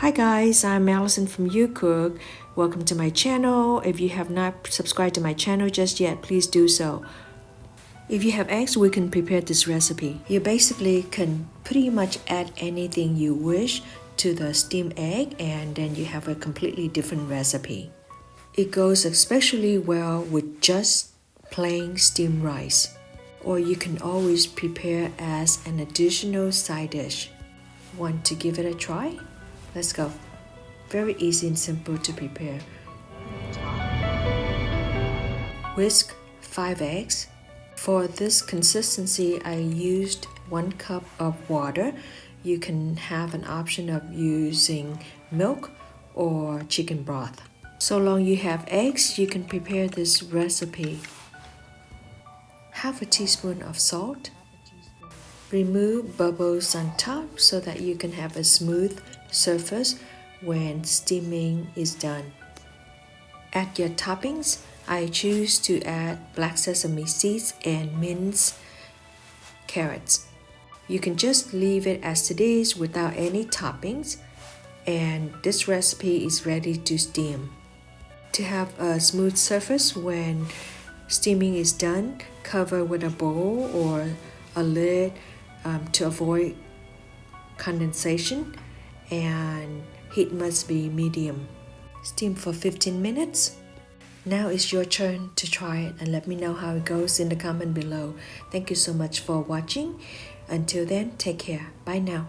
Hi guys, I'm Allison from Youcook. Welcome to my channel. If you have not subscribed to my channel just yet, please do so. If you have eggs, we can prepare this recipe. You basically can pretty much add anything you wish to the steamed egg and then you have a completely different recipe. It goes especially well with just plain steamed rice. Or you can always prepare as an additional side dish. Want to give it a try? Let's go. Very easy and simple to prepare. Whisk 5 eggs. For this consistency, I used 1 cup of water. You can have an option of using milk or chicken broth. So long you have eggs, you can prepare this recipe. Half a teaspoon of salt. Remove bubbles on top so that you can have a smooth surface when steaming is done. Add your toppings. I choose to add black sesame seeds and minced carrots. You can just leave it as it is without any toppings, and this recipe is ready to steam. To have a smooth surface when steaming is done, cover with a bowl or a lid to avoid condensation, and heat must be medium. Steam for 15 minutes. Now it's your turn to try it and let me know how it goes in the comment below. Thank you so much for watching. Until then, take care. Bye now.